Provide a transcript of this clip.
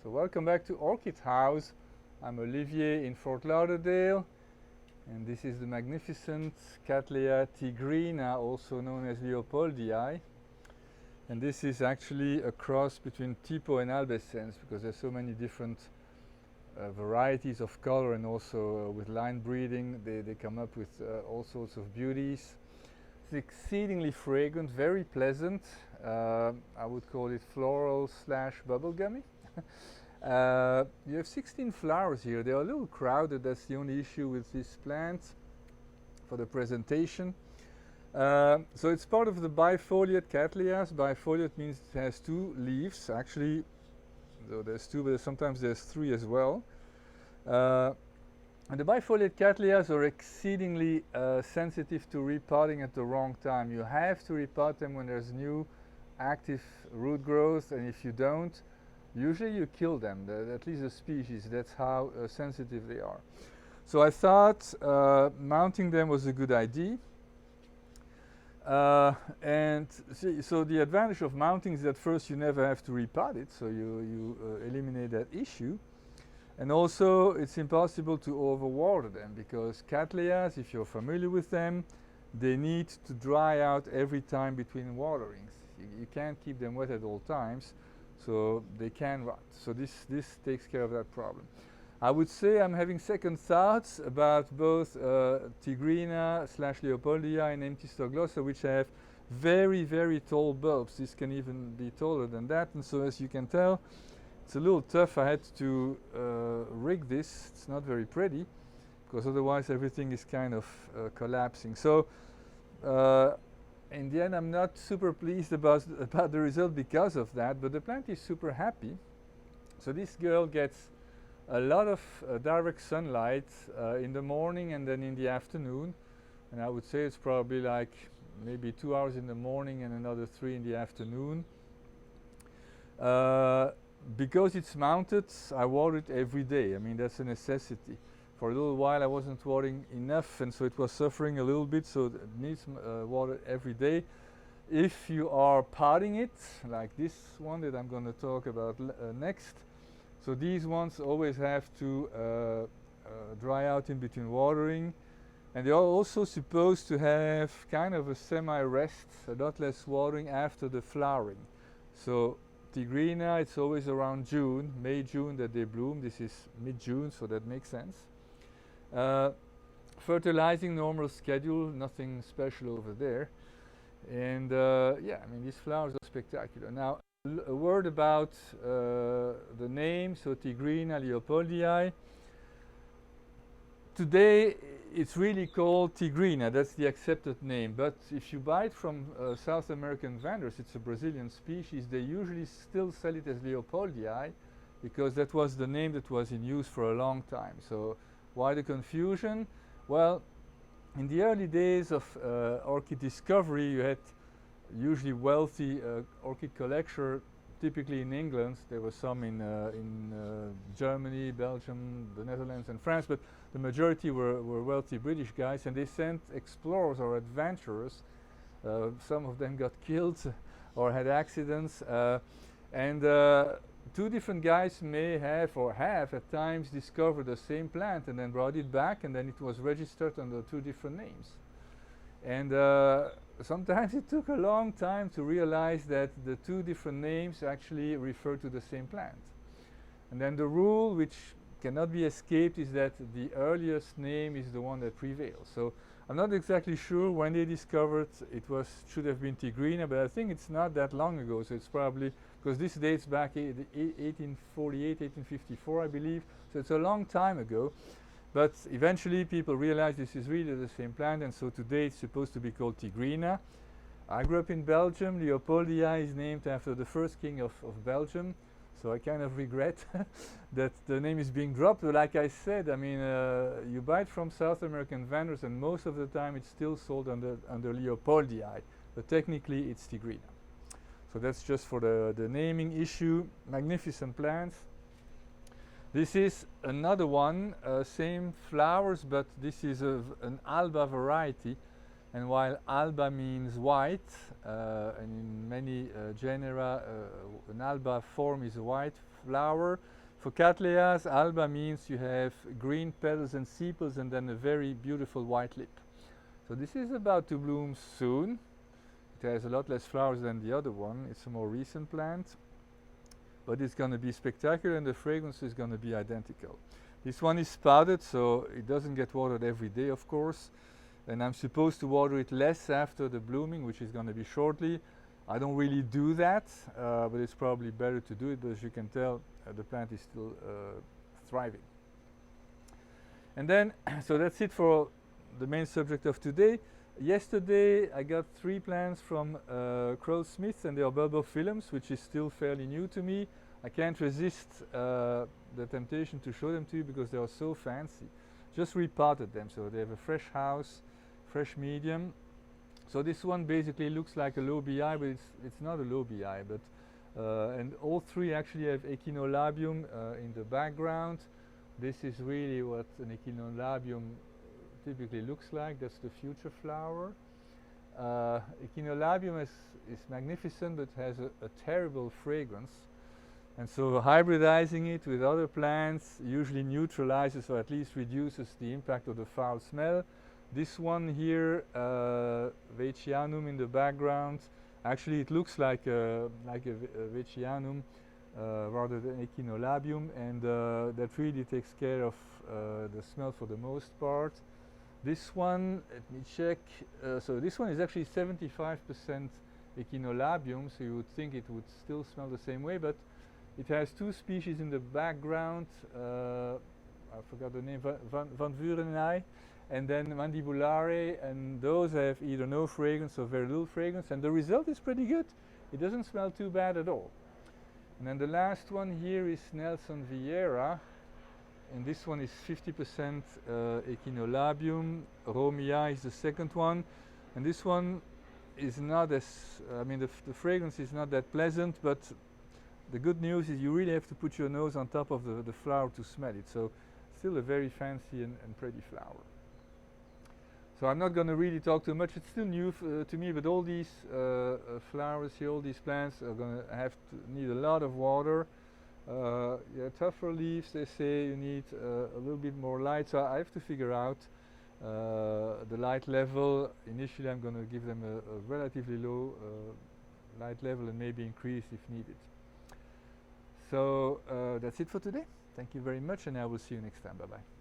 So welcome back to Orchid House. I'm Olivier in Fort Lauderdale, and this is the magnificent Cattleya tigrina, also known as leopoldii. And this is actually a cross between tipo and albescens, because there's so many different varieties of color, and also with line breeding they come up with all sorts of beauties. It's exceedingly fragrant, very pleasant. I would call it floral / bubblegummy. You have 16 flowers here. They are a little crowded. That's the only issue with this plant for the presentation. So it's part of the bifoliate Cattleyas. Bifoliate means it has 2 leaves. Actually, so there's 2, but sometimes there's 3 as well. And the bifoliate Cattleyas are exceedingly sensitive to repotting at the wrong time. You have to repot them when there's new active root growth, and if you don't, usually you kill them, at least the species. That's how sensitive they are. So I thought mounting them was a good idea. So the advantage of mounting is that first you never have to repot it, so you eliminate that issue. And also it's impossible to overwater them, because Cattleyas, if you're familiar with them, they need to dry out every time between waterings. You can't keep them wet at all times, so they can rot. So this takes care of that problem. I would say I'm having second thoughts about both tigrina / leopoldii and Amethystoglossa, which have very, very tall bulbs. This can even be taller than that, and so as you can tell, it's a little tough. I had to rig this. It's not very pretty, because otherwise everything is kind of collapsing. So in the end, I'm not super pleased about the result because of that, but the plant is super happy. So this girl gets a lot of direct sunlight in the morning and then in the afternoon, and I would say it's probably like maybe 2 hours in the morning and another 3 in the afternoon. Because it's mounted, I water it every day. I mean, that's a necessity. For a little while I wasn't watering enough, and so it was suffering a little bit, so it needs water every day. If you are potting it, like this one that I'm going to talk about next, so these ones always have to dry out in between watering, and they are also supposed to have kind of a semi-rest, a lot less watering after the flowering. So tigrina, it's always around June, May, June that they bloom. This is mid-June, so that makes sense. Fertilizing normal schedule, nothing special over there. And yeah, I mean, these flowers are spectacular. Now, a word about the name, so tigrina leopoldii. Today it's really called tigrina, that's the accepted name, but if you buy it from South American vendors, it's a Brazilian species, they usually still sell it as leopoldii, because that was the name that was in use for a long time. So why the confusion? Well, in the early days of orchid discovery, you had usually wealthy orchid collectors, typically in England. There were some in Germany, Belgium, the Netherlands and France, but the majority were wealthy British guys, and they sent explorers or adventurers. Some of them got killed or had accidents, and 2 different guys may have or have at times discovered the same plant and then brought it back, and then it was registered under 2 different names. And sometimes it took a long time to realize that the 2 different names actually refer to the same plant. And then the rule, which cannot be escaped, is that the earliest name is the one that prevails. So I'm not exactly sure when they discovered it should have been tigrina, but I think it's not that long ago, so it's probably, because this dates back 1848, 1854 I believe, so it's a long time ago. But eventually people realized this is really the same plant, and so today it's supposed to be called tigrina. I grew up in Belgium. Leopoldii is named after the first king of Belgium, so I kind of regret that the name is being dropped. But like I said, I mean, you buy it from South American vendors, and most of the time it's still sold under leopoldii, but technically it's tigrina. So that's just for the naming issue. Magnificent plants. This is another one, same flowers, but this is an Alba variety. And while Alba means white, and in many genera, an Alba form is a white flower. For Cattleyas, Alba means you have green petals and sepals and then a very beautiful white lip. So this is about to bloom soon. It has a lot less flowers than the other one. It's a more recent plant. But it's going to be spectacular and the fragrance is going to be identical. This one is spotted, so it doesn't get watered every day, of course. And I'm supposed to water it less after the blooming, which is going to be shortly. I don't really do that, but it's probably better to do it, but as you can tell, the plant is still thriving. And then, so that's it for the main subject of today. Yesterday I got 3 plants from Crow Smith, and they are Bulbophyllums, which is still fairly new to me. I can't resist the temptation to show them to you because they are so fancy. Just repotted them, so they have a fresh house, fresh medium. So this one basically looks like a lobii, but it's not a lobii. But and all 3 actually have echinolabium in the background. This is really what an echinolabium typically looks like. That's the future flower. Echinolabium is magnificent, but has a terrible fragrance. And so hybridizing it with other plants usually neutralizes or at least reduces the impact of the foul smell. This one here, veitchianum in the background, actually it looks like a veitchianum rather than echinolabium, and that really takes care of the smell for the most part. This one, let me check, so this one is actually 75% echinolabium, so you would think it would still smell the same way, but it has 2 species in the background, I forgot the name, Van Vurenai, and then Mandibulare, and those have either no fragrance or very little fragrance, and the result is pretty good. It doesn't smell too bad at all. And then the last one here is Nelson Viera, and this one is 50% echinolabium. Romyi is the second one, and this one is not as, I mean the fragrance is not that pleasant, but the good news is you really have to put your nose on top of the flower to smell it. So still a very fancy and pretty flower. So I'm not going to really talk too much. It's still new to me, but all these flowers here, all these plants are going to have to need a lot of water. Yeah, tougher leaves, they say you need a little bit more light. So I have to figure out the light level. Initially I'm going to give them a relatively low light level and maybe increase if needed. So that's it for today. Thank you very much, and I will see you next time. Bye-bye.